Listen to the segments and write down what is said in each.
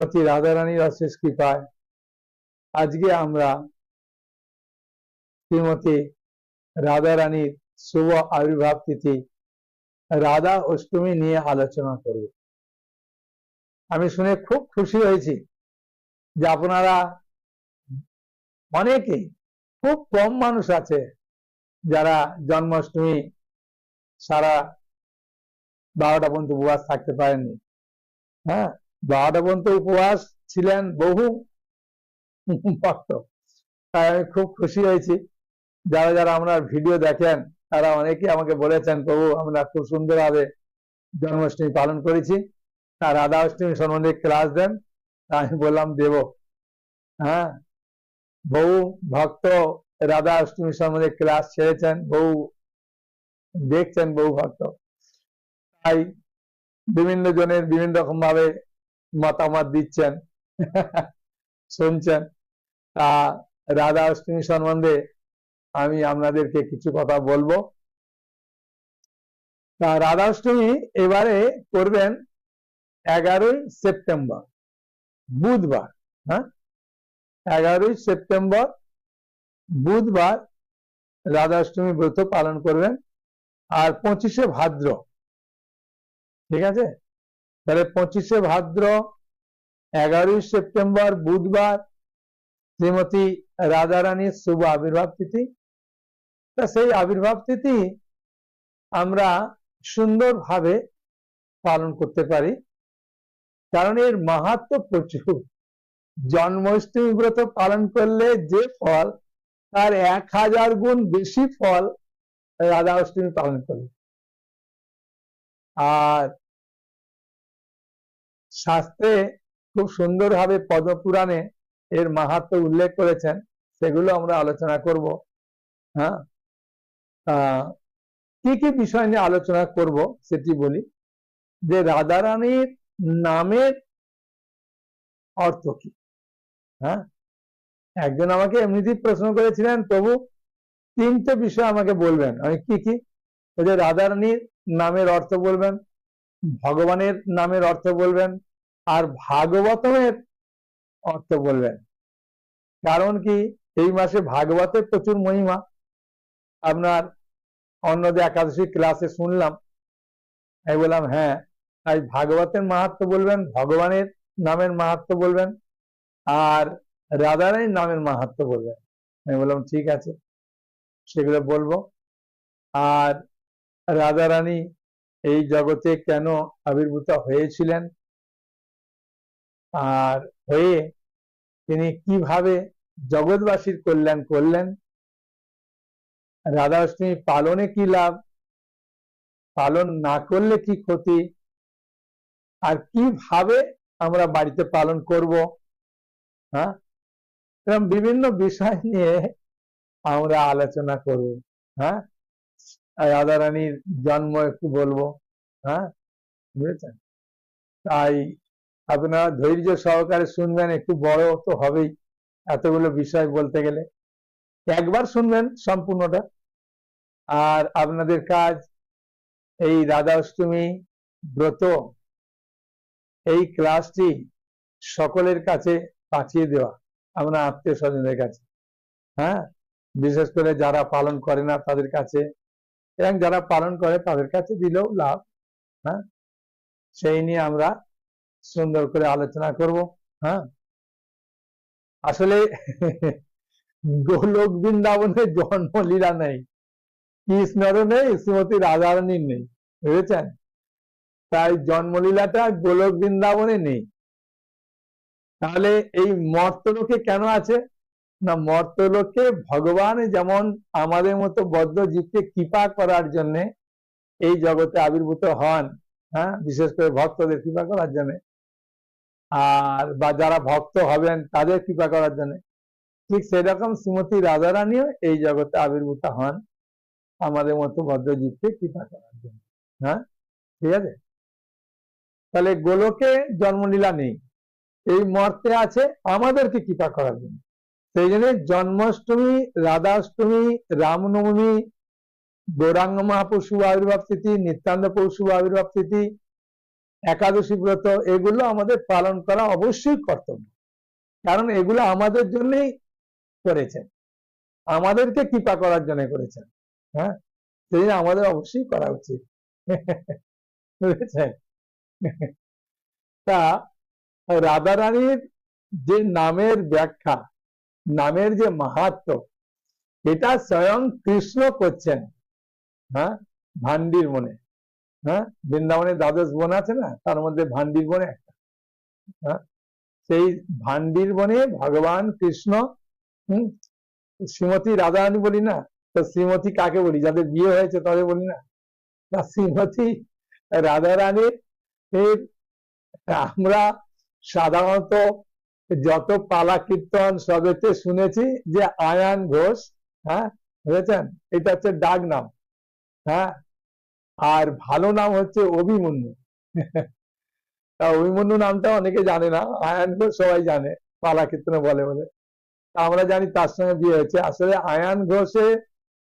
শ্রীমতী রাধারানীর অশেষ কৃপায় আজকে আমরা শ্রীমতী রাধারানীর শুভ আবির্ভাব তিথি রাধা অষ্টমী নিয়ে আলোচনা করব। আমি শুনে খুব খুশি হয়েছি যে আপনারা অনেকে, খুব কম মানুষ আছে যারা জন্মাষ্টমী সারা 12টা পর্যন্ত উপবাস থাকতে পারেননি। হ্যাঁ, 12টা পর্যন্ত উপবাস ছিলেন বহু ভক্ত। তাই আমি খুব খুশি হয়েছি। যারা যারা আমরা ভিডিও দেখেন তারা অনেকে আমাকে বলেছেন, প্রভু আমরা খুব সুন্দরভাবে জন্মাষ্টমী পালন করেছি, আর রাধা অষ্টমী সম্বন্ধে ক্লাস দেন। আমি বললাম দেব। হ্যাঁ, বহু ভক্ত রাধা অষ্টমী সম্বন্ধে ক্লাস ছেড়েছেন, বহু দেখছেন, বহু ভক্ত। তাই বিভিন্ন জনের বিভিন্ন রকম ভাবে মতামত দিচ্ছেন, শুনছেন। রাধা অষ্টমী সম্বন্ধে আমি আপনাদেরকে কিছু কথা বলবো। রাধা অষ্টমী এবারে করবেন 11ই সেপ্টেম্বর বুধবার। হ্যাঁ, 11ই সেপ্টেম্বর বুধবার রাধা অষ্টমী ব্রত পালন করবেন, আর 25শে ভাদ্র। ঠিক আছে, তাহলে 25শে ভাদ্র 11ই সেপ্টেম্বর বুধবার শ্রীমতী রাধারানীর শুভ আবির্ভাব তিথি। তা সেই আবির্ভাব তিথি আমরা সুন্দরভাবে পালন করতে পারি, কারণ এর মাহাত্ম্য প্রচুর। জন্মাষ্টমী ব্রত পালন করলে যে ফল, তার 1000 গুণ বেশি ফল রাধা অষ্টমী পালন করলে। আর শাস্ত্রে খুব সুন্দরভাবে পদ্মপুরাণে এর মাহাত্ম্য উল্লেখ করেছেন, সেগুলো আমরা আলোচনা করব। হ্যাঁ, কি কি বিষয় নিয়ে আলোচনা করব সেটি বলি। যে রাধারানীর নামের অর্থ কি। হ্যাঁ, একজন আমাকে এমনিতেই প্রশ্ন করেছিলেন, প্রভু 3টে বিষয় আমাকে বলবেন। আমি কি কি? যে রাধারানীর নামের অর্থ বলবেন, ভগবানের নামের অর্থ বলবেন, আর ভাগবতের অর্থ বলবেন। কারণ কি, এই মাসে ভাগবতের প্রচুর মহিমা। আপনার অন্নদা একাদশী ক্লাসে শুনলাম, আমি বললাম হ্যাঁ, তাই ভাগবতের মাহাত্ম্য বলবেন, ভগবানের নামের মাহাত্ম্য বলবেন, আর রাধারানীর নামের মাহাত্ম্য বলবেন। আমি বললাম ঠিক আছে, সেগুলো বলবো। আর রাধারানী এই জগতে কেন আবির্ভূত হয়েছিলেন, আর হয়ে তিনি কিভাবে জগৎবাসীর কল্যাণ করলেন, রাধা অষ্টমী পালনে কি লাভ, পালন না করলে কি ক্ষতি, আর কিভাবে আমরা বাড়িতে পালন করব। হ্যাঁ, এরকম বিভিন্ন বিষয় নিয়ে আমরা আলোচনা করব। হ্যাঁ, রাধারানীর জন্ম একটু বলবো। হ্যাঁ, বুঝেছেন? তাই আপনারা ধৈর্য সহকারে শুনবেন, একটু বড় তো হবেই এতগুলো বিষয় বলতে গেলে। একবার শুনবেন সম্পূর্ণটা। আর আপনাদের কাজ এই রাধা অষ্টমী ব্রত এই ক্লাসটি সকলের কাছে পাঠিয়ে দেওয়া, আপনার আত্মীয় স্বজনের কাছে। হ্যাঁ, বিশেষ করে যারা পালন করে না তাদের কাছে, এবং যারা পালন করে তাদের কাছে দিলেও লাভ। হ্যাঁ, সেই নিয়ে আমরা সুন্দর করে আলোচনা করব। হ্যাঁ, আসলে গোলক বৃন্দাবনে জন্মলীলা নেই, কৃষ্ণেরও নেই, শ্রীমতী রাধারানীর নেই, বুঝেছেন? তাই জন্মলীলাটা গোলক বৃন্দাবনে নেই। তাহলে এই মর্তলোকে কেন আছে না, মর্তলোকে ভগবান যেমন আমাদের মতো বদ্ধ জীবকে কৃপা করার জন্য এই জগতে আবির্ভূত হন। হ্যাঁ, বিশেষ করে ভক্তদের কৃপা করার জন্য, আর বা যারা ভক্ত হবেন তাদের কৃপা করার জন্য, ঠিক সেরকম শ্রীমতী রাধারানীও এই জগতে আবির্ভূত হন আমাদের মতো বদ্ধ জীবকে কৃপা করার জন্য। হ্যাঁ, ঠিক আছে। তাহলে গোলকে জন্মলীলা নেই, এই মর্তে আছে আমাদেরকে কৃপা করার জন্য। সেই জন্য জন্মাষ্টমী, রাধাষ্টমী, রামনবমী, গৌরাঙ্গ মহাপ্রভু শুভ আবির্ভাব তিথি, নিত্যানন্দ প্রভু শুভ আবির্ভাব তিথি, একাদশী ব্রত, এগুলো আমাদের পালন করা অবশ্যই কর্তব্য, কারণ এগুলো আমাদের জন্যই করেছেন, আমাদেরকে কৃপা করার জন্য করেছেন। হ্যাঁ, সেই জন্য আমাদের অবশ্যই করা উচিত। বুঝেছেন? তা রাধারানীর যে নামের ব্যাখ্যা, নামের যে মাহাত্ম্য, এটা স্বয়ং কৃষ্ণ করছেন। হ্যাঁ, ভান্ডির বনে। হ্যাঁ, বৃন্দাবনের দ্বাদশ বন আছে না, তার মধ্যে ভান্ডির বনে একটা। হ্যাঁ, সেই ভান্ডির বনে ভগবান কৃষ্ণ, শ্রীমতী রাধারানী বলি না, তো শ্রীমতী কাকে বলি? যাদের বিয়ে হয়েছে তাদের বলি না, শ্রীমতী রাধারানীর আমরা সাধারণত যত পালা কীর্তন সবেতে শুনেছি যে আয়ান ঘোষ। হ্যাঁ, বুঝেছেন? এটা হচ্ছে ডাক নাম। হ্যাঁ, আর ভালো নাম হচ্ছে অভিমন্যু। তা অভিমন্যু নামটা অনেকে জানে না, আয়ান ঘোষ সবাই জানে, পালা কীর্তনে বলে বলে। আমরা জানি তার সঙ্গে বিয়ে হয়েছে। আসলে আয়ান ঘোষে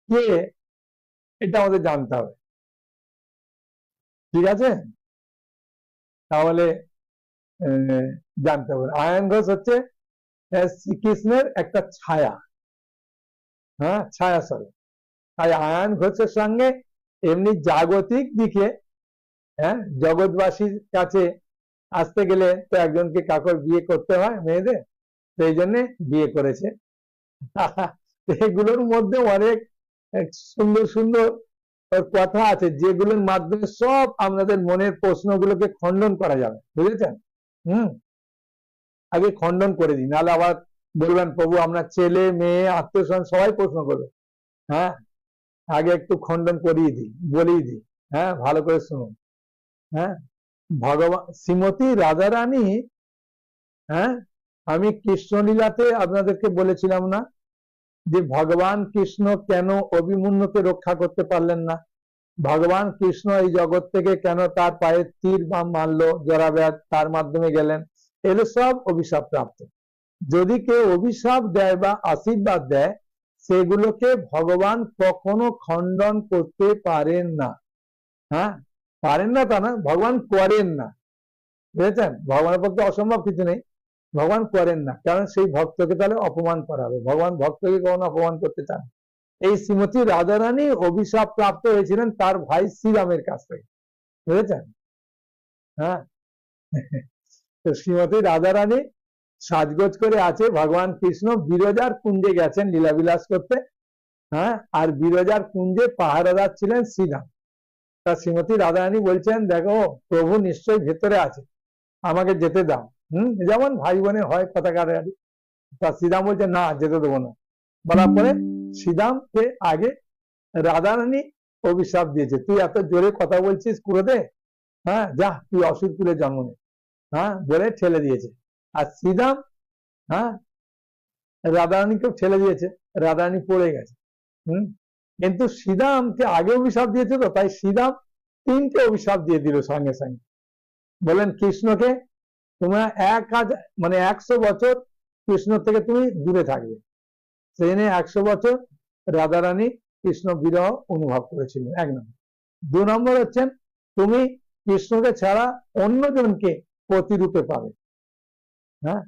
কে, এটা আমাদের জানতে হবে। ঠিক আছে, তাহলে জানতে হবে। আয়ান ঘোষ হচ্ছে শ্রীকৃষ্ণের একটা ছায়া। হ্যাঁ, ছায়া স্বরূপ। তাই আয়ান ঘোষের সঙ্গে এমনি জাগতিক দিকে, হ্যাঁ, জগৎবাসীর কাছে আসতে গেলে তো একজনকে কাকর বিয়ে করতে হয় মেয়েদের, সেই জন্যে বিয়ে করেছে। এগুলোর মধ্যে অনেক সুন্দর সুন্দর কথা আছে, যেগুলোর মাধ্যমে সব আপনাদের মনের প্রশ্নগুলোকে খণ্ডন করা যাবে। বুঝেছেন? আগে খণ্ডন করে দিন, নাহলে আবার বলবেন প্রভু আপনার ছেলে মেয়ে আত্মীয় স্বজন সবাই প্রশ্ন করবে। হ্যাঁ, আগে একটু খণ্ডন করিয়ে দিই, বলিয়ে দিই। হ্যাঁ, ভালো করে শুনুন। হ্যাঁ, ভগবান শ্রীমতী রাধারানী, হ্যাঁ, আমি কৃষ্ণলীলাতে আপনাদেরকে বলেছিলাম না যে ভগবান কৃষ্ণ কেন অভিমন্যুকে রক্ষা করতে পারলেন না? ভগবান কৃষ্ণ এই জগৎ থেকে কেন তার পায়ে তীর বাম মারলো, জরাব্যাধ তার মাধ্যমে গেলেন? এগুলো সব অভিশাপ প্রাপ্ত। যদি কেউ অভিশাপ দেয় বা আশীর্বাদ দেয়, সেগুলোকে ভগবান কখনো খণ্ডন করতে পারেন না। হ্যাঁ, পারেন না তা না, ভগবান করেন না। বুঝেছেন? ভগবানের পক্ষে অসম্ভব কিছু নেই, ভগবান করেন না, কারণ সেই ভক্তকে তাহলে অপমান করা হবে। ভগবান ভক্তকে কখনো অপমান করতে চান। এই শ্রীমতী রাধারানী অভিশাপ প্রাপ্ত হয়েছিলেন তার ভাই শ্রীরামের কাছ থেকে। বুঝেছেন? হ্যাঁ, তো শ্রীমতী রাধারানী সাজগোজ করে আছে, ভগবান কৃষ্ণ বিরজার কুঞ্জে গেছেন লীলাবিলাস করতে। হ্যাঁ, আর বিরজার কুঞ্জে পাহারাদার ছিলেন শ্রীরাম। তা শ্রীমতী রাধারানী বলছেন, দেখো প্রভু নিশ্চয়ই ভেতরে আছে, আমাকে যেতে দাও। যেমন ভাই বোনের হয় কথা কাটাকাটি। তা শ্রীরাম বলছে না, যেতে দেবো না। বলার পরে শ্রীরামকে আগে রাধারানী অভিশাপ দিয়েছে, তুই এত জোরে কথা বলছিস কুড়োতে, হ্যাঁ, যা তুই অসুর কুলে জন্ম নে। হ্যাঁ, বলে ঠেলে দিয়েছে। আর শ্রীরাম, হ্যাঁ, রাধারানীকেও ঠেলে দিয়েছে, রাধারানী পড়ে গেছে। কিন্তু শ্রীরামকে আগে অভিশাপ দিয়েছে, তো তাই শ্রীরাম 3টে অভিশাপ দিয়ে দিল সঙ্গে সঙ্গে। বলেন কৃষ্ণকে তোমরা 100 বছর কৃষ্ণ থেকে তুমি দূরে থাকবে। সেই জন্য 100 বছর রাধারানী কৃষ্ণ বিরহ অনুভব করেছিলেন, 1 নম্বর। 2 নম্বর হচ্ছেন তুমি কৃষ্ণকে ছাড়া অন্যজনকে প্রতিরূপে পাবে। হ্যাঁ,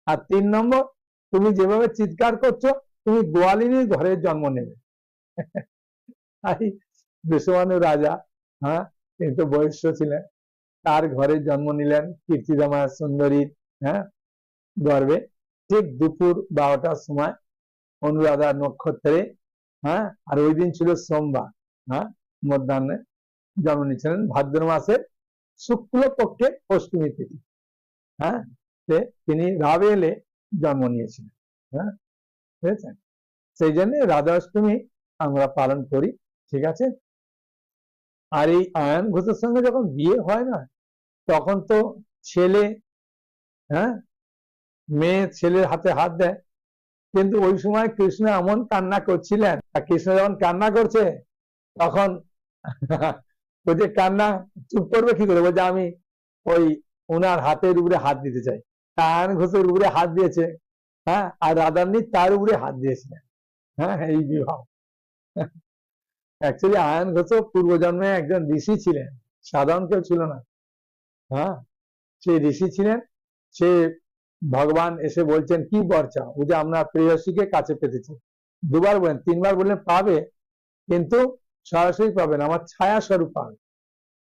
আর 3 নম্বর তুমি যেভাবে চিৎকার করছো, তুমি গোয়ালিনীর ঘরে জন্ম নেবে। বিশ্ববানু রাজা, হ্যাঁ, কিন্তু বয়স্ক ছিলেন, তার ঘরে জন্ম নিলেন কীর্তিদমা সুন্দরী, হ্যাঁ, গর্বে। ঠিক দুপুর 12টার সময় অনুরাধা নক্ষত্রে, হ্যাঁ, আর ওই দিন ছিল সোমবার, হ্যাঁ, মধ্যাহ্নে জন্ম নিয়েছিলেন, ভাদ্র মাসের শুক্লপক্ষে অষ্টমী তিথি। হ্যাঁ, তিনি রাবেলে জন্ম নিয়েছিলেন। হ্যাঁ, বুঝেছেন? সেই জন্য রাধা অষ্টমী আমরা পালন করি। ঠিক আছে। আর এই আয়ান ঘোষের সঙ্গে যখন বিয়ে হয় না, তখন তো ছেলে, হ্যাঁ, মেয়ে ছেলের হাতে হাত দেয়। কিন্তু ওই সময় কৃষ্ণ এমন কান্না করছিলেন, আর কৃষ্ণ যখন কান্না করছে তখন বলছে কান্না চুপ করবে কি করে, বলছে আমি ওই ওনার হাতের উপরে হাত দিতে চাই। আয়ান ঘোষের উপরে হাত দিয়েছে, হ্যাঁ, আর রাধারানী তার উপরে হাত দিয়েছিলেন। হ্যাঁ, এই বিবাহ। অ্যাকচুয়ালি আয়ান ঘোষ পূর্বজন্মে একজন ঋষি ছিলেন, সাধারণ কেউ ছিল না। হ্যাঁ, সে ঋষি ছিলেন, সে ভগবান এসে বলছেন কি বর চাও, ও যে আমরা প্রেয়সীকে কাছে পেতেছি, দুবার বলেন, তিনবার বললেন পাবে, কিন্তু সরাসরি পাবেন, আমার ছায়া স্বরূপ পাবে।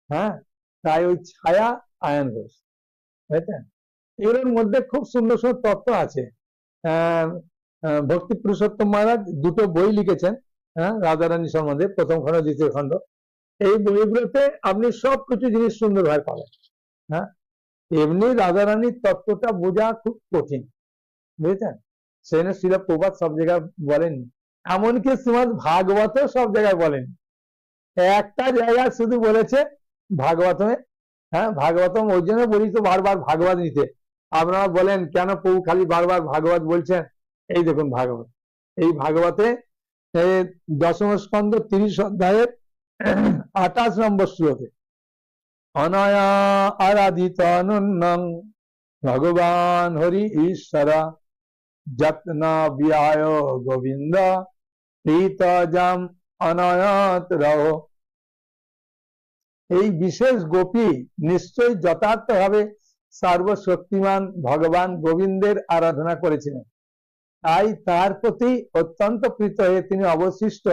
হ্যাঁ, তাই ওই ছায়া আয়ন ঘোষ, বুঝলেন? এগুলোর মধ্যে খুব সুন্দর সুন্দর তত্ত্ব আছে। ভক্তি পুরুষোত্তম মহারাজ দুটো বই লিখেছেন, হ্যাঁ, রাধারানী সম্বন্ধে, প্রথম খণ্ড দ্বিতীয় খণ্ড। এই বইগুলোতে আপনি সবকিছু জিনিস সুন্দরভাবে পাবেন। হ্যাঁ, এমনি রাধারানীর তত্ত্বটা বোঝা খুব কঠিন, বুঝেছেন? সেজন্য শ্রীল প্রভুপাদ সব জায়গায় বলেননি, এমনকি শ্রীমদ ভাগবত সব জায়গায় বলেন, একটা জায়গায় শুধু বলেছে ভাগবতমে। হ্যাঁ, ভাগবতম ওই জন্য বলি তো বারবার ভাগবত নিতে। আপনারা বলেন কেন প্রভু খালি বারবার ভাগবত বলছেন? এই দেখুন ভাগবত, এই ভাগবতে দশম স্কন্ধ 30 অধ্যায়ের 28 নম্বর শ্লোকে অনয়া আরাধিত অনন্যং ভগবান হরি ঈশ্বরা যত্ন বিয়ায় গোবিন্দ প্রীতজাম অনয়ত রহ। এই বিশেষ গোপী নিশ্চয়ই যথার্থভাবে সর্বশক্তিমান ভগবান গোবিন্দের আরাধনা করেছিলেন, তাই তার প্রতি অত্যন্ত প্রীত হয়ে তিনি অবশিষ্ট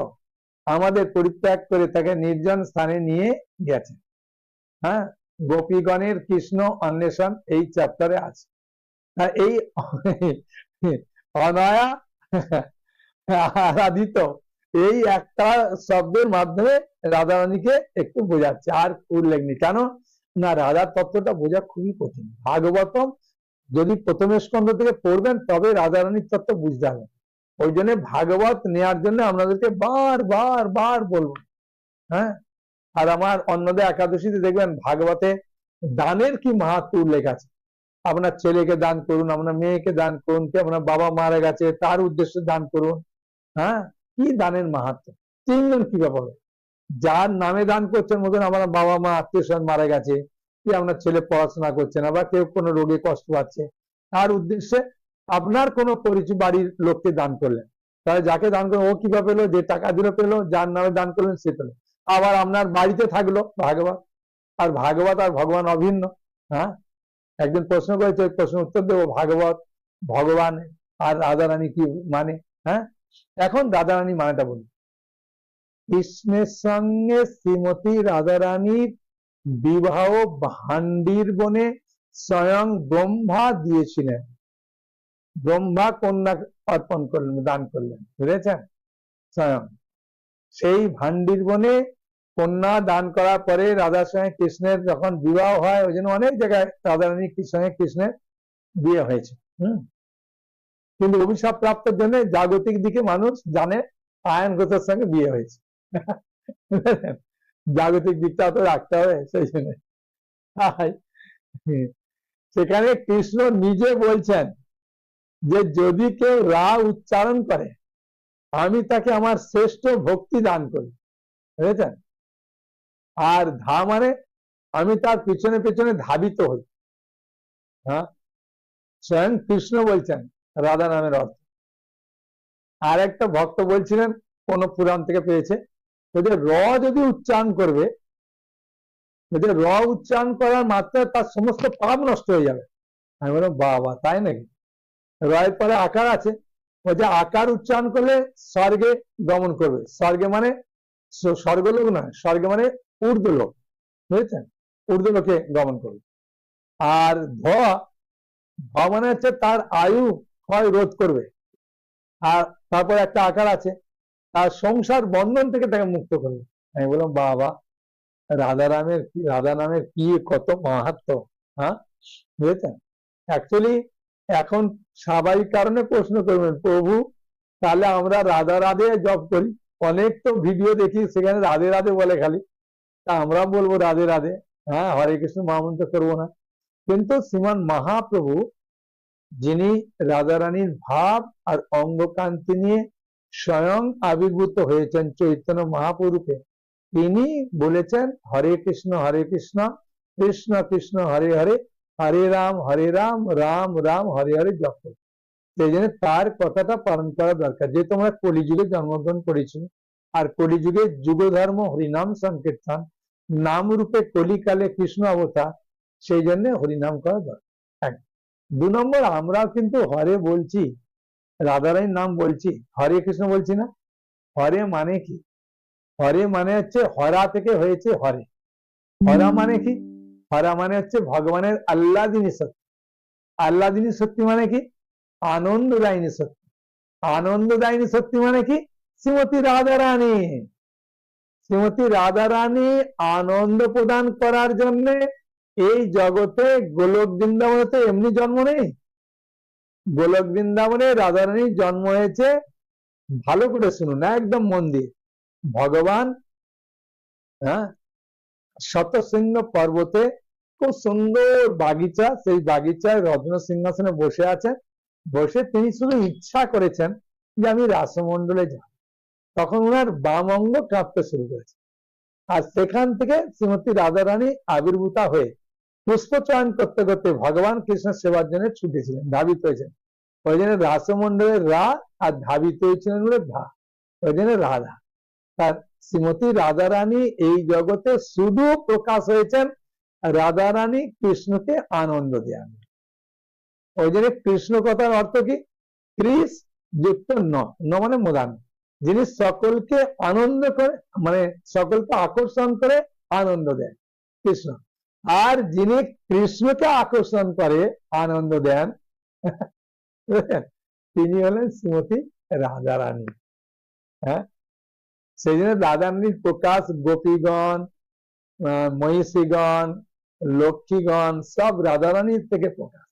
আমাদের পরিত্যাগ করে তাকে নির্জন স্থানে নিয়ে গেছেন। হ্যাঁ, গোপীগণের কৃষ্ণ অন্বেষণ এই চ্যাপ্টারে আছে। এই অনয়া আরাধিত এই একটা শব্দের মাধ্যমে রাধারানীকে একটু বোঝাচ্ছে, আর উল্লেখ নেই। কেন না, রাধার তত্ত্বটা বোঝা খুবই কঠিন। ভাগবতম যদি প্রথম স্কন্ধ থেকে পড়বেন তবে রাধারানীর তত্ত্ব বুঝতে হবে। ওই জন্য ভাগবত নেওয়ার জন্য আপনাদেরকে বার বলবো। হ্যাঁ, আর আমার অন্নদা একাদশীতে দেখবেন ভাগবতে দানের কি মাহাত্ম উল্লেখ আছে। আপনার ছেলেকে দান করুন, আপনার মেয়েকে দান করুন, কি আপনার বাবা মারা গেছে তার উদ্দেশ্যে দান করুন। হ্যাঁ, কি দানের মাহাত্ম, তিনজন কিভাবে হবে, যার নামে দান করছেন, মতন আমার বাবা মা আত্মীয় স্বজন মারা গেছে, কি আপনার ছেলে পড়াশোনা করছে না, বা কেউ কোনো রোগে কষ্ট পাচ্ছে, তার উদ্দেশ্যে আপনার কোনো পরিচয় বাড়ির লোককে দান করলেন, তাহলে যাকে দান করলেন ও কিভাবে পেলো, যে টাকা দিলে পেলো, যার নামে দান করলেন সে পেলো। আবার আপনার বাড়িতে থাকলো ভাগবত, আর ভাগবত আর ভগবান অভিন্ন। হ্যাঁ, একজন প্রশ্ন করেছে, ওই প্রশ্ন উত্তর দেবো, ভাগবত ভগবান আর রাধারানী কি মানে। হ্যাঁ, এখন রাধারানী মানেটা বলি। কৃষ্ণের সঙ্গে শ্রীমতী রাধারানীর বিবাহ ভান্ডির বনে স্বয়ং ব্রহ্মা দিয়েছিলেন, ব্রহ্মা কন্যা অর্পণ করলেন, দান করলেন, বুঝেছেন? স্বয়ং সেই ভান্ডির বনে কন্যা দান করার পরে রাধার সঙ্গে কৃষ্ণের যখন বিবাহ হয়, ওই জন্য অনেক জায়গায় রাধারানীর সঙ্গে কৃষ্ণের বিয়ে হয়েছে। কিন্তু অভিশাপ প্রাপ্তের জন্য জাগতিক দিকে মানুষ জানে আয়ন ঘোষের সঙ্গে বিয়ে হয়েছে। জাগতিক দিকটা তো রাখতে হবে, সেই জন্য সেখানে কৃষ্ণ নিজে বলছেন যে যদি কেউ রা উচ্চারণ করে আমি তাকে আমার শ্রেষ্ঠ ভক্তি দান করি, বুঝেছেন? আর ধা মানে আমি তার পিছনে পিছনে ধাবিত হই। হ্যাঁ, স্বয়ং কৃষ্ণ বলছেন রাধা নামের অর্থ। আর একটা ভক্ত বলছিলেন, কোন পুরাণ থেকে পেয়েছে, র যদি উচ্চারণ করবে, র উচ্চারণ করার মাত্রায় তার সমস্ত পাপ নষ্ট হয়ে যাবে। আমি বললাম বাবা, তাই নাকি? রয়ের পরে আকার আছে, বলছে আকার উচ্চারণ করলে স্বর্গে গমন করবে। স্বর্গে মানে স্বর্গলোক নয়, স্বর্গে মানে ঊর্ধ্বলোক, বুঝেছেন? ঊর্ধ্বলোকে গমন করবে। আর ধ মানে হচ্ছে তার আয়ু ক্ষয় রোধ করবে। আর তারপর একটা আকার আছে, তার সংসার বন্ধন থেকে তাকে মুক্ত করবে। আমি বললাম বাবা, রাধা নামের কি কত মাহাত্ম। হ্যাঁ, বুঝেছেন? অ্যাকচুয়ালি এখন স্বাভাবিক কারণে প্রশ্ন করবেন, প্রভু তাহলে আমরা রাধা রাধে জপ করি, অনেক তো ভিডিও দেখি সেখানে রাধে রাধে বলে খালি, তা আমরা বলবো রাধে রাধে, হ্যাঁ, হরে কৃষ্ণ মহামন্ত্র করবো না। কিন্তু শ্রীমান মহাপ্রভু যিনি রাধারানীর ভাব আর অঙ্গকান্তি নিয়ে স্বয়ং আবির্ভূত হয়েছেন চৈতন্য মহাপুরুষে, তিনি বলেছেন হরে কৃষ্ণ কৃষ্ণ কৃষ্ণ হরে হরে, হরে রাম রাম রাম হরে হরে জপ। সেই জন্য তার কথাটা পালন করা দরকার। যেহেতু আমরা কলিযুগে জন্মগ্রহণ করেছি, আর কলিযুগে যুগ ধর্ম হরিনাম সংকীর্তন, নাম রূপে কলিকালে কৃষ্ণ অবতার, সেই জন্য হরিনাম করা দরকার। 2 নম্বর, আমরা কিন্তু হরে বলছি, রাধারানীর নাম বলছি, হরে কৃষ্ণ বলছি না। হরে মানে কি? হরে মানে হচ্ছে হরা থেকে হয়েছে হরে। হরা মানে কি? হরা মানে হচ্ছে ভগবানের আল্লাদিনী শক্তি। আল্লাদিনী শক্তি মানে কি? আনন্দদায়িনী শক্তি। আনন্দদায়িনী শক্তি মানে কি? শ্রীমতী রাধারানী। শ্রীমতী রাধারানী আনন্দ প্রদান করার জন্য এই জগতে গোলক বৃন্দাবনে এমনি জন্ম নেই। গোলক বৃন্দাবনে রাধারানীর জন্ম হয়েছে, ভালো করে শুনুন একদম মন দিয়ে। ভগবান শতশৃঙ্গ পর্বতে খুব সুন্দর বাগিচা, সেই বাগিচায় রত্ন সিংহাসনে বসে আছেন। বসে তিনি শুধু ইচ্ছা করেছেন যে আমি রাসমণ্ডলে যাব। তখন ওনার বাম অঙ্গ কাঁপতে শুরু করেছে, আর সেখান থেকে শ্রীমতী রাধারানী আবির্ভূতা হয়ে পুষ্প চয়ন করতে করতে ভগবান কৃষ্ণের সেবার জন্য ছুটেছিলেন, ধাবিত হয়েছেন। ওই জন্য রাসমণ্ডলের রা আর ধাবিত হয়েছিলেন বলে ধা, ওই জন্য রাধা। তার শ্রীমতী রাধারানী এই জগতে শুধু প্রকাশ হয়েছেন রাধারানী কৃষ্ণকে আনন্দ দেন। ওই জন্য কৃষ্ণ কথার অর্থ কি? ক্রিস যুক্ত ন, ন মানে মোদান, যিনি সকলকে আনন্দ করে, মানে সকলকে আকর্ষণ করে আনন্দ দেন, কৃষ্ণ। আর যিনি কৃষ্ণকে আকর্ষণ করে আনন্দ দেন তিনি হলেন শ্রীমতী রাধারানী। হ্যাঁ, সেই জন্য রাধারানীর প্রকাশ গোপীগণ, মহিষীগণ, লক্ষ্মীগণ সব রাধারানীর থেকে প্রকাশ।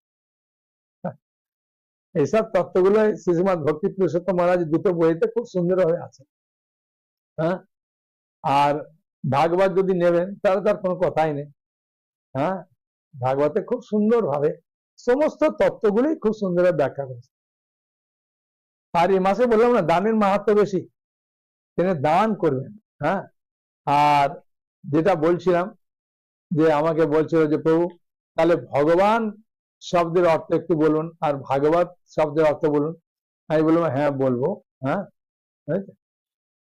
এইসব তত্ত্বগুলো শ্রীমৎ ভক্তি পুরুষোত্তম মহারাজ দুটো বইতে খুব সুন্দরভাবে আছে। হ্যাঁ, আর ভাগবত যদি নেবেন তাহলে তার কোনো কথাই নেই। হ্যাঁ, ভাগবতে খুব সুন্দরভাবে সমস্ত তত্ত্বগুলি খুব সুন্দরভাবে ব্যাখ্যা করেছে। আর এই মাসে বললাম না, দানের মাহাত্ম্য বেশি, তিনি দান করবেন। হ্যাঁ, আর যেটা বলছিলাম যে আমাকে বলছিল যে প্রভু তাহলে ভগবান শব্দের অর্থ একটু বলুন আর ভাগবত শব্দের অর্থ বলুন। আমি বললাম হ্যাঁ বলবো। হ্যাঁ,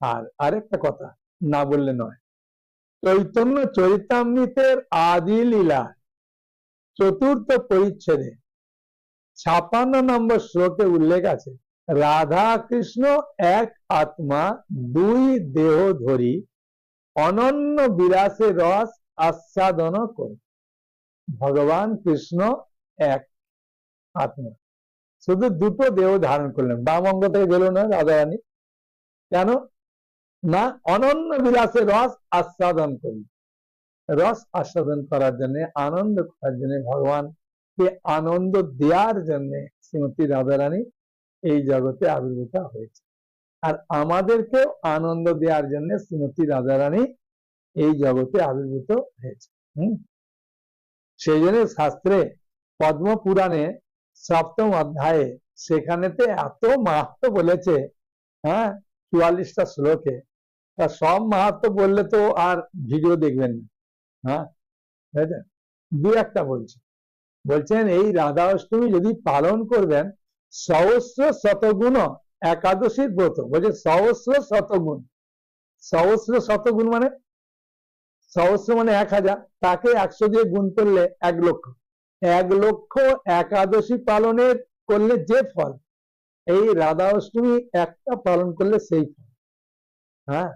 আর আরেকটা কথা না বললে নয়, চৈতন্য চরিতামৃতের আদি লীলা 4th পরিচ্ছেদে 56 নম্বর শ্লোকে উল্লেখ আছে, রাধা কৃষ্ণ এক আত্মা, 2 দেহ ধরি অনন্য বিলাসে রস আস্বাদন করে। ভগবান কৃষ্ণ এক আত্মা, শুধু 2টো দেহ ধারণ করলেন, বাম অঙ্গ থেকে গেল না রাধারানী। কেন না? অনন্য বিলাসে রস আস্বাদন করি। রস আস্বাদন করার জন্য, আনন্দ করার জন্য, ভগবানকে আনন্দ দেওয়ার জন্য শ্রীমতী রাধারানী এই জগতে আবির্ভূত হয়েছে। আর আমাদেরকেও আনন্দ দেওয়ার জন্য শ্রীমতী রাধারানী এই জগতে আবির্ভূত হয়েছে। সেই জন্য শাস্ত্রে পদ্ম পুরাণে 7ম অধ্যায়ে সেখানেতে এত মাহাত্ম্য বলেছে। হ্যাঁ, 44টা শ্লোকে, তা সব মাহাত্ম্য বললে তো আর ভিডিও দেখবেন না। হ্যাঁ, বুঝলেন? 2-1টা বলছেন এই রাধা অষ্টমী যদি পালন করবেন, সহস্র শতগুণ একাদশীর ব্রত, বলছে সহস্র শতগুণ। সহস্র শতগুণ মানে সহস্র মানে 1000, তাকে 100 দিয়ে গুণ করলে 1 লক্ষ। 1 লক্ষ একাদশী পালনের করলে যে ফল, এই রাধা অষ্টমী একটা পালন করলে সেই ফল। হ্যাঁ,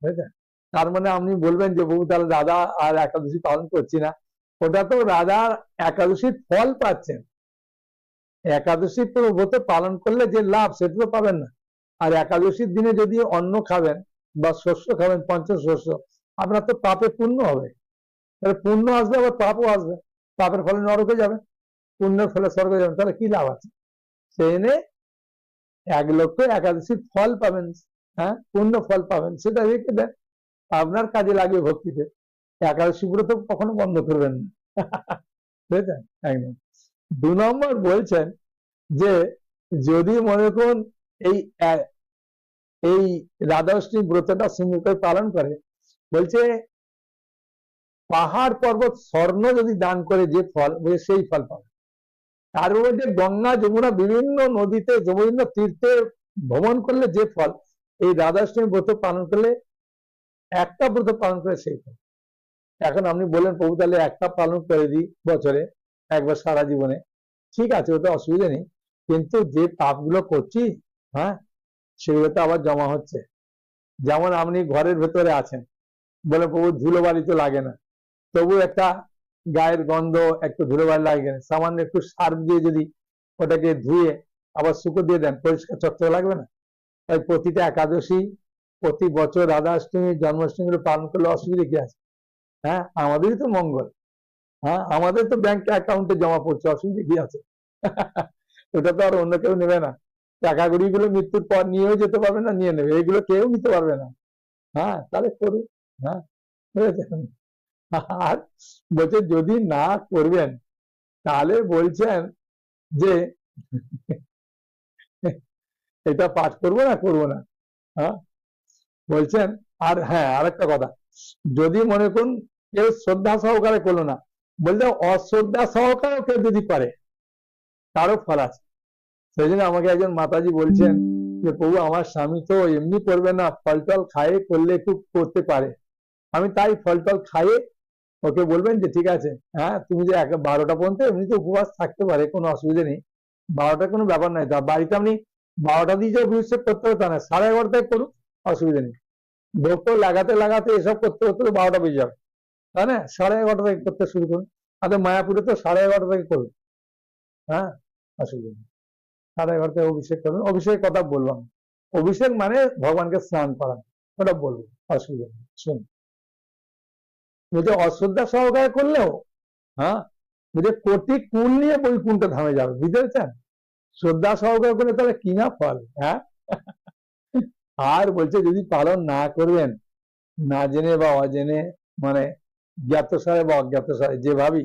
বুঝলেন? তার মানে আপনি বলবেন যে বহু তাহলে রাধা আর একাদশী পালন করছি না, ওটা তো রাধার একাদশীর ফল পাচ্ছেন। একাদশীর তো ব্রত পালন করলে যে লাভ সেটা তো পাবেন না। আর একাদশীর দিনে যদি অন্ন খাবেন বা শস্য খাবেন, পঞ্চশস্য, আপনার তো পাপে পুণ্য হবে। তাহলে পুণ্য আসবে আবার পাপও আসবে, পাপের ফলে নরকে যাবেন, পুণ্যের ফলে স্বর্গে যাবেন, তাহলে কি লাভ আছে? সেই জন্য 1 লক্ষ একাদশীর ফল পাবেন, হ্যাঁ, পুণ্য ফল পাবেন, সেটা রেখে দেন, আপনার কাজে লাগবে ভক্তিতে। একাদশী ব্রত কখনো বন্ধ করবেন না। বুঝলেন? একদম। 2 নম্বর বলছেন যে যদি মনে করুন এই রাধাষ্টমী ব্রতটা সুন্দর করে পালন করে, বলছে পাহাড় পর্বত স্বর্ণ যদি দান করে যে ফল, সেই ফল পাবে। তার মধ্যে গঙ্গা যমুনা বিভিন্ন নদীতে বিভিন্ন তীর্থে ভ্রমণ করলে যে ফল, এই রাধাষ্টমী ব্রত পালন করলে, একটা ব্রত পালন করে সেই ফল। এখন আপনি বললেন প্রভু তাহলে একটা পালন করে দিই বছরে একবার সারা জীবনে, ঠিক আছে, ওটা অসুবিধা নেই, কিন্তু যে পাপগুলো করছি, হ্যাঁ, সেগুলো তো আবার জমা হচ্ছে। যেমন আপনি ঘরের ভেতরে আছেন, বলে প্রভু ধুলো বালি তো লাগে না, তবু একটা গায়ের গন্ধ, একটু ধুলো বালি লাগে না, সামান্য একটু সার্ফ দিয়ে যদি ওটাকে ধুয়ে আবার শুকো দিয়ে দেন, পরিষ্কার চকচক লাগবে না? তাই প্রতিটা একাদশী, প্রতি বছর রাধাষ্টমী, জন্মাষ্টমী গুলো পালন করলে অসুবিধা কি আছে? হ্যাঁ, আমাদেরই তো মঙ্গল। হ্যাঁ, আমাদের তো ব্যাংক অ্যাকাউন্টে জমা পড়ছে, অসুবিধা কি আছে? ওটা তো আর অন্য কেউ নেবে না। টাকা কড়ি গুলো মৃত্যুর পর নিয়েও যেতে পারবে না, নিয়ে নেবে, এগুলো কেউ নিতে পারবে না। হ্যাঁ, তাহলে করুন। হ্যাঁ, বুঝেছেন? আর বলছে যদি না করবেন তাহলে বলছেন যে এটা পাঠ করবো না, করবো না। হ্যাঁ, বলছেন। আর হ্যাঁ, আরেকটা কথা, যদি মনে করুন কেউ শ্রদ্ধা সহকারে করলো না, বলতে অশ্রদ্ধা সহকারে কেউ যদি করে তারও ফল আছে। সেই জন্য আমাকে একজন মাতাজি বলছেন যে প্রভু আমার স্বামী তো এমনি করবে না, ফল টল খায়ে করলে একটু করতে পারে। আমি তাই ফল টল খাইয়ে ওকে বলবেন যে ঠিক আছে, হ্যাঁ তুমি যে 12টা পর্যন্ত এমনিতে উপবাস থাকতে পারে, কোনো অসুবিধা নেই, 12টা কোনো ব্যাপার নাই, তা বাড়িতে আপনি 12টা দিয়ে যে অভিষেক করতে হবে তা না, 11:30টায় করুন, অসুবিধা নেই। ভোগ লাগাতে লাগাতে এসব করতে করতে 12টা বেজে যাবে, তাই না? 11:30 থেকে করতে শুরু করুন। আমাদের মায়াপুরে তো 11:30 থেকে করুন। হ্যাঁ, অসুবিধা নেই, 11:30 থেকে অভিষেক করবেন। অভিষেকের কথা বললাম, অভিষেক মানে ভগবানকে স্নান করান, ওটা বলবো, অসুবিধা নেই। শুনুন, বলছে অশ্রদ্ধা সহকারে করলেও, হ্যাঁ, বলছে কোটি কুল নিয়ে বৈকুণ্ঠ ধামে যাবে, বুঝতে পেরেছেন? শ্রদ্ধা সহকারে করলে তাহলে কি না ফল, হ্যাঁ। আর বলছে যদি পালন না করবেন, না জেনে বা অজেনে, মানে জ্ঞাতসারে বা অজ্ঞাতসারে, যে ভাবি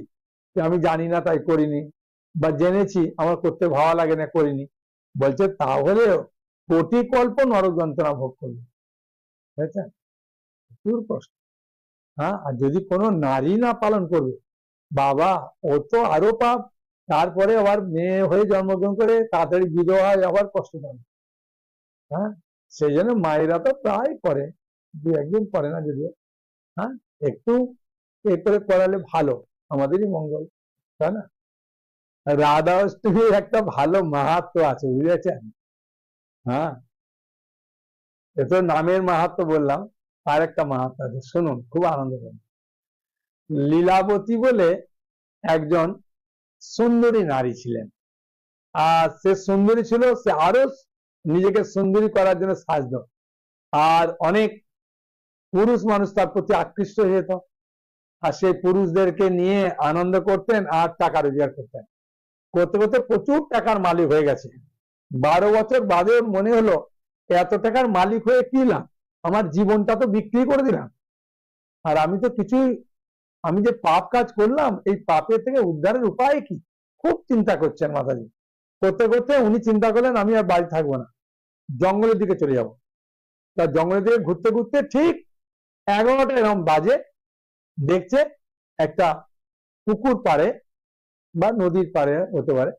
যে আমি জানি না তাই করিনি, বা জেনেছি আমার করতে ভালো লাগে না করিনি, বলছে তাহলেও কোটি কল্প নরক যন্ত্রণা ভোগ করবে, বুঝেছেন? প্রচুর কষ্ট। হ্যাঁ, আর যদি কোনো নারী না পালন করবে, বাবা ও তো আরো পাপ, তারপরে আবার মেয়ে হয়ে জন্মগ্রহণ করে তাড়াতাড়ি বিধবা হয়, আবার কষ্ট পাবে। হ্যাঁ, সেই জন্য মায়েরা তো প্রায় করে, দু একদিন করে না যদিও। হ্যাঁ, একটু এ করে করালে ভালো, আমাদেরই মঙ্গল, তাই না? রাধা অষ্টমীর একটা ভালো মাহাত্ম্য আছে, বুঝেছেন? হ্যাঁ, এত নামের মাহাত্ম্য বললাম, আর একটা মাহাত্ম্য আছে, শুনুন, খুব আনন্দ পাবেন। লীলাবতী বলে একজন সুন্দরী নারী ছিলেন, আর সে সুন্দরী ছিল, সে আরো নিজেকে সুন্দরী করার জন্য সাজতো, আর অনেক পুরুষ মানুষ তার প্রতি আকৃষ্ট হয়ে যেত, আর সেই পুরুষদেরকে নিয়ে আনন্দ করতেন আর টাকা রোজগার করতেন, করতে করতে প্রচুর টাকার মালিক হয়ে গেছে। 12 বছর বাদে ওর মনে হলো এত টাকার মালিক হয়ে কি লাভ, আমার জীবনটা তো বিক্রি করে দিলাম, আর আমি তো কিছুই, আমি যে পাপ কাজ করলাম, এই পাপের থেকে উদ্ধারের উপায় কি? খুব চিন্তা করছেন মাতাজি। করতে করতে উনি চিন্তা করলেন আমি আর বাড়ি থাকবো না, জঙ্গলের দিকে চলে যাব। তা জঙ্গলের দিকে ঘুরতে ঘুরতে ঠিক 11টা এরকম বাজে, দেখছে একটা পুকুর পাড়ে বা নদীর পাড়ে হতে পারে,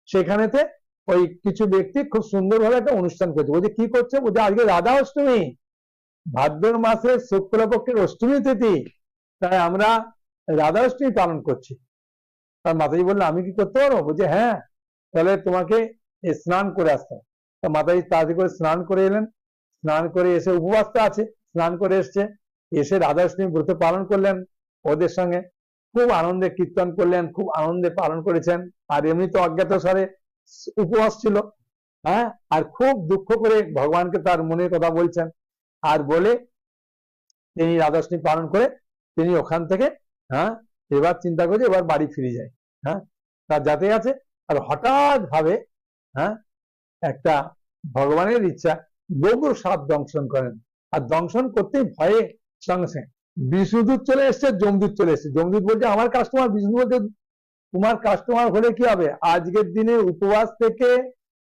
সেখানেতে ওই কিছু ব্যক্তি খুব সুন্দরভাবে একটা অনুষ্ঠান করছে। বলছে কি করছে? বলছে আজকে রাধা অষ্টমী, ভাদ্র মাসের শুক্লপক্ষের অষ্টমী তিথি, তাই আমরা রাধা অষ্টমী পালন করছি। তার মাতাজি বললেন আমি কি করতে পারবো? বলছে হ্যাঁ, তাহলে তোমাকে স্নান করে আসতে হবে। তা মাতাজি তাড়াতাড়ি করে স্নান করে এলেন, স্নান করে এসে উপবাসটা আছে, স্নান করে এসছে, এসে রাধা অষ্টমী ব্রত পালন করলেন ওদের সঙ্গে, খুব আনন্দে কীর্তন করলেন, খুব আনন্দে পালন করেছেন। আর এমনি তো অজ্ঞাতসারে উপবাস ছিল, হ্যাঁ, আর খুব দুঃখ করে ভগবানকে তার মনের কথা বলছেন, আর বলে তিনি রাধাষ্টমী পালন করে তিনি ওখান থেকে, হ্যাঁ, এবার চিন্তা করছে এবার বাড়ি ফিরে যায়। হ্যাঁ, তার যাতে আছে, আর হঠাৎ ভাবে, হ্যাঁ, একটা ভগবানের ইচ্ছা গোবর সাপ দংশন করেন, আর দংশন করতেই ভয়ে সঙ্গে সঙ্গে বিষ্ণুদূত চলে এসছে, যমদূত চলে এসছে। যমদূত বলছে আমার কাস্টমার, বিষ্ণু বলছে তোমার কাস্টমার হলে কি হবে, আজকের দিনে উপবাস থেকে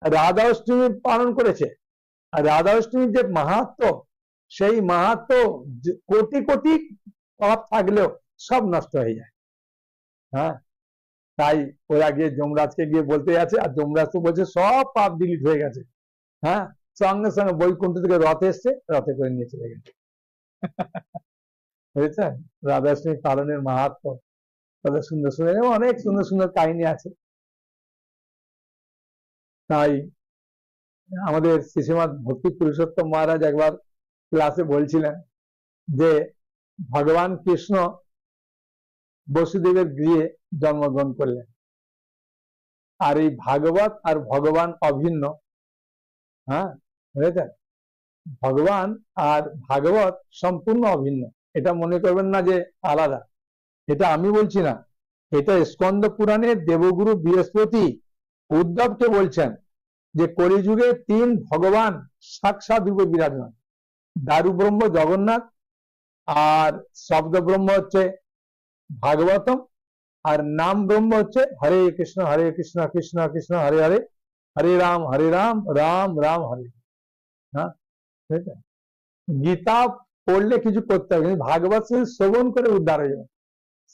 রাধা অষ্টমী পালন করেছে, আর রাধা অষ্টমীর যে মাহাত্ম্য, সেই মাহাত্ম্য কোটি কোটি পাপ থাকলেও সব নষ্ট হয়ে যায়। হ্যাঁ, তাই ওরা গিয়ে যমরাজকে গিয়ে বলতে আছে, আর যমরাজ তো বলছে সব পাপ ডিলিট হয়ে গেছে। হ্যাঁ, সঙ্গে সঙ্গে বৈকুণ্ঠ থেকে রথ এসছে, রথে করে নিয়ে চলে গেছে। বুঝেছেন? রাধাষ্টমী পালনের মাহাত্ম্য কত সুন্দর সুন্দর, এবং অনেক সুন্দর সুন্দর কাহিনী আছে। তাই আমাদের শ্রীশ্রীমৎ ভক্তি পুরুষোত্তম মহারাজ একবার ক্লাসে বলছিলেন যে ভগবান কৃষ্ণ বসুদেবের গৃহে জন্মগ্রহণ করলেন, আর এই ভাগবত আর ভগবান অভিন্ন। হ্যাঁ, বুঝেছেন? ভগবান আর ভাগবত সম্পূর্ণ অভিন্ন, এটা মনে করবেন না যে আলাদা। এটা আমি বলছি না, এটা স্কন্দ পুরাণের দেবগুরু বৃহস্পতি উদ্ধবকে বলছেন যে কলিযুগে তিন ভগবান সাক্ষাৎ রূপে বিরাজমান, দারু ব্রহ্ম জগন্নাথ, আর শব্দ ব্রহ্ম হচ্ছে ভাগবতম, আর নাম ব্রহ্ম হচ্ছে হরে কৃষ্ণ কৃষ্ণ কৃষ্ণ হরে হরে, হরে রাম রাম রাম হরে। হ্যাঁ, ঠিক আছে? গীতা পড়লে কিছু করতে হবে, কিন্তু ভাগবত শ্রবণ করে উদ্ধার হয়ে যাবে।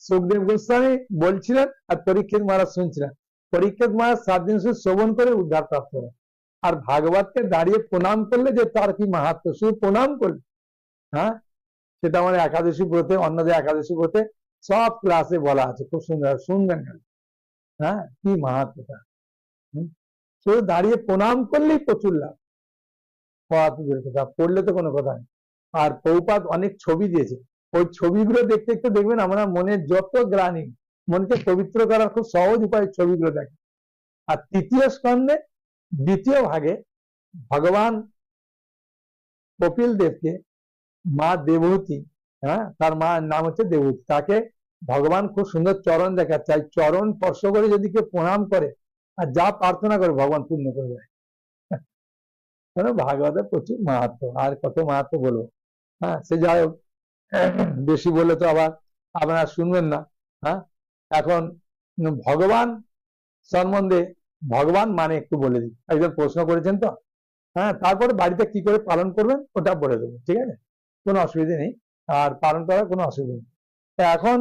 সুখদেব গোস্বামী বলছিলেন আর পরীক্ষিত মহারাজ শুনছিলেন। পরীক্ষিত মহারাজ 7 দিন শুধু শ্রবণ করে উদ্ধার প্রাপ্ত হবে, আর ভাগবতকে দাঁড়িয়ে প্রণাম করলে যে তার কি মাহাত্ম্য, শুধু প্রণাম করলে। হ্যাঁ, সেটা আমার একাদশী ব্রতে, অন্যদের একাদশী ব্রতে সব ক্লাসে বলা আছে, খুব সুন্দর, শুনবেন। হ্যাঁ, কি মাহাত্ম্যটা। শুধু দাঁড়িয়ে প্রণাম করলেই প্রচুর লাভ, পড়লে তো কোনো কথা নেই। আর প্রভুপাদ অনেক ছবি দিয়েছে, ওই ছবিগুলো দেখতে দেখতে দেখবেন আমরা মনের যত গ্লানি, মনকে পবিত্র করার খুব সহজ উপায় ছবিগুলো দেখে। আর তৃতীয় স্কন্ধে দ্বিতীয় ভাগে ভগবান কপিল দেবকে মা দেবহূতি, হ্যাঁ, তার মার নাম হচ্ছে দেবহূতি, তাকে ভগবান খুব সুন্দর চরণ দেখাচ্ছে। চরণ স্পর্শ করে যদি কেউ প্রণাম করে আর যা প্রার্থনা করে ভগবান পূর্ণ করে দেয়। ভাগবতের প্রচুর মাহাত্ম্য, আর কত মাহাত্ম্য বলবো। হ্যাঁ, সে যাই হোক, বেশি বললে তো আবার আপনারা শুনবেন না। হ্যাঁ, এখন ভগবান সম্বন্ধে, ভগবান মানে একটু বলে দিই, একজন প্রশ্ন করেছেন তো। হ্যাঁ, তারপরে বাড়িতে কি করে পালন করবেন ওটা বলে দেবো, ঠিক আছে? কোনো অসুবিধা নেই, আর পালন করার কোনো অসুবিধা নেই। এখন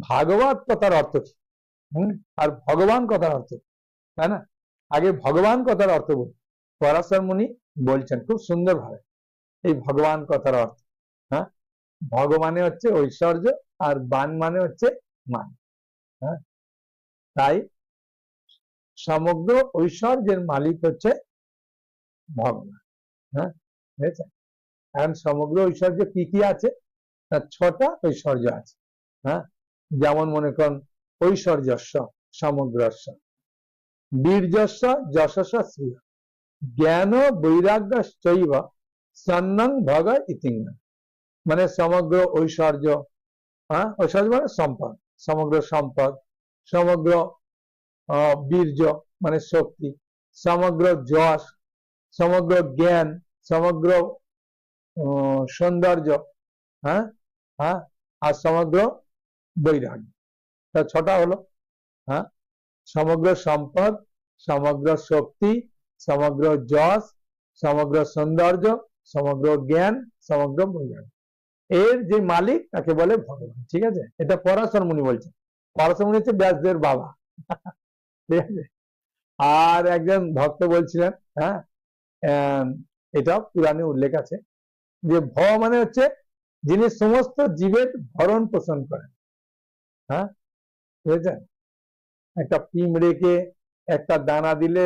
ভাগবত কথার অর্থ কি, আর ভগবান কথার অর্থ, তাই না? আগে ভগবান কথার অর্থ বল। পরাশর মুনি বলছেন খুব সুন্দর ভাবে এই ভগবান কথার অর্থ। হ্যাঁ, ভগবানে হচ্ছে ঐশ্বর্য, আর বান মানে হচ্ছে মান। হ্যাঁ, তাই সমগ্র ঐশ্বর্যের মালিক হচ্ছে ভগবান। হ্যাঁ, বুঝেছেন? এখন সমগ্র ঐশ্বর্য কি কি আছে, তার 6টা ঐশ্বর্য আছে। হ্যাঁ, যেমন মনে করুন ঐশ্বর্যস্য সমগ্রস্য, বীর্যস্য যশস্য শ্রিয়, জ্ঞান বৈরাগ্যশ্চৈব সন্নং ভগ ইতিঙ্গ। মানে সমগ্র ঐশ্বর্য, হ্যাঁ, ঐশ্বর্য মানে সম্পদ, সমগ্র সম্পদ, সমগ্র বীর্য মানে শক্তি, সমগ্র যশ, সমগ্র জ্ঞান, সমগ্র সৌন্দর্য, হ্যাঁ হ্যাঁ, আর সমগ্র বৈরাগ্য। তা 6টা হলো। হ্যাঁ, সমগ্র সম্পদ, সমগ্র শক্তি, সমগ্র যশ, সমগ্র সৌন্দর্য, সমগ্র জ্ঞান, সমগ্র বৈরাগ্য, এর যে মালিক তাকে বলে ভগবান। ঠিক আছে? এটা পরাশর মুনি বলছে। পরাশর মুনি হচ্ছে ব্যাসদেবের বাবা। ঠিক আছে? আর একজন ভক্ত বলছিলেন, হ্যাঁ, এটা পুরাণে উল্লেখ আছে যে ভ মানে হচ্ছে যিনি সমস্ত জীবের ভরণ পোষণ করেন। হ্যাঁ, বুঝেছেন? একটা পিঁমড়েকে একটা দানা দিলে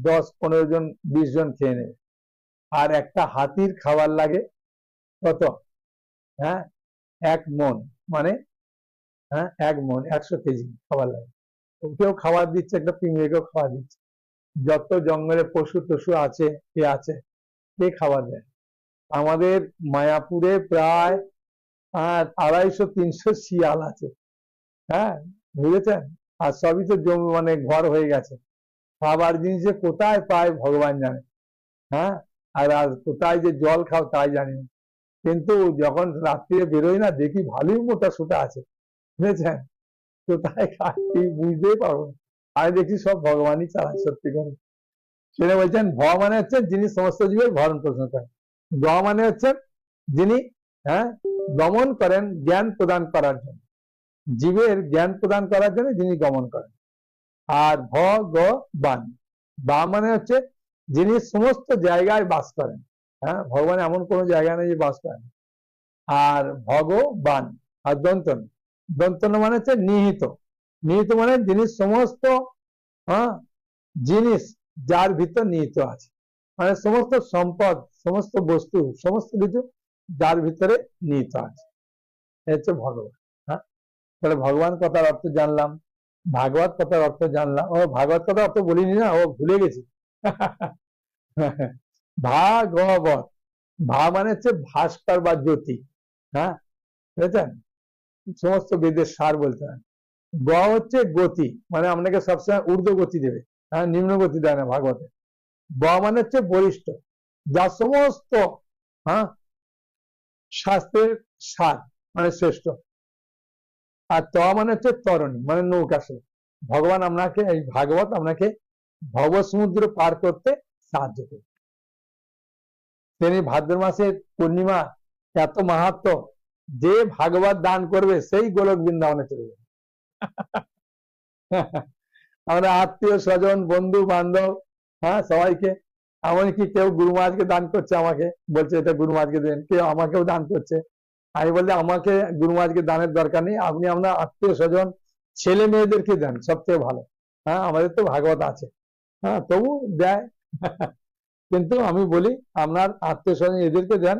10-15 জন 20 জন খেয়ে নেবে, আর একটা হাতির খাবার লাগে কত? হ্যাঁ, 1 মণ, মানে হ্যাঁ 1 মণ 100 কেজি খাবার লাগে। ওকেও খাবার দিচ্ছে, একটা পিঁমড়েকেও খাবার দিচ্ছে। যত জঙ্গলে পশু টশু আছে, কে আছে, কে খাবার দেয়? আমাদের মায়াপুরে প্রায় 250-300 শিয়াল আছে। হ্যাঁ, বুঝেছেন? আর সবই তো জমি, মানে ঘর হয়ে গেছে। খাবার জিনিস যে কোথায় পায় ভগবান জানে। হ্যাঁ, আর কোথায় যে জল খাও তাই জানি না। কিন্তু যখন রাত্রিরে বেরোই না, দেখি ভালোই মোটা সোটা আছে, বুঝেছেন? কোথায় খাই বুঝতেই পারবো না। আর দেখি সব ভগবানই চালায়, সত্যি করে। সেটা বলছেন ভ মানে হচ্ছে যিনি সমস্ত জীবের ভরণ পোষণ করেন, গ মানে হচ্ছেন যিনি, হ্যাঁ, গমন করেন জ্ঞান প্রদান করার জন্য, জীবের জ্ঞান প্রদান করার জন্য যিনি গমন করেন। আর ভ গ বান, বা মানে হচ্ছে যিনি সমস্ত জায়গায় বাস করেন। হ্যাঁ, ভগবান এমন কোনো জায়গা নেই যে বাস করেন। আর ভগবান আর দন্তন। দন্তন মানে হচ্ছে নিহিত। নিহিত মানে জিনিস সমস্ত, হ্যাঁ, জিনিস যার ভিতর নিহিত আছে, মানে সমস্ত সম্পদ, সমস্ত বস্তু, সমস্ত কিছু যার ভিতরে নিহিত আছে, হচ্ছে ভগবান। হ্যাঁ, তাহলে ভগবান কথার অর্থ জানলাম, ভাগবত কথার অর্থ জানলাম। ও ভাগবত কথার অর্থ বলিনি না, ও ভুলে গেছি। ভাগবত, ভা মানে হচ্ছে ভাস্কর বা জ্যোতি। হ্যাঁ, বুঝেছেন, সমস্ত বেদের সার বলতে হয়। গ হচ্ছে গতি, মানে আপনাকে সবসময় ঊর্ধ্ব গতি দেবে, হ্যাঁ, নিম্ন গতি দেয় না ভাগবতে। ব মানে হচ্ছে বরিষ্ঠ, যা সমস্ত, হ্যাঁ, শাস্ত্রের সার, মানে শ্রেষ্ঠ। আর ত মানে হচ্ছে তরণী, মানে নৌকা সে। ভগবান আপনাকে, এই ভাগবত আপনাকে ভব সমুদ্র পার করতে সাহায্য করে। তিনি ভাদ্র মাসের পূর্ণিমা, এত মাহাত্ম, যে ভাগবত দান করবে সেই গোলক বৃন্দাবনে চলে যাবে। আমরা আত্মীয় স্বজন, বন্ধু বান্ধব, হ্যাঁ, সবাইকে, এমনকি কেউ গুরু মহারাজকে দান করছে, আমাকে বলছে এটা গুরু মহারাজকে দেন, কেউ আমাকেও দান করছে। আমি বলছি আমাকে গুরু মহারাজকে দানের দরকার নেই, আপনি আপনার আত্মীয় স্বজন, ছেলে মেয়েদেরকে দেন, সবথেকে ভালো। হ্যাঁ, আমাদের তো ভাগবত আছে, হ্যাঁ, তবু দেয়। কিন্তু আমি বলি আপনার আত্মীয় স্বজন এদেরকে দেন,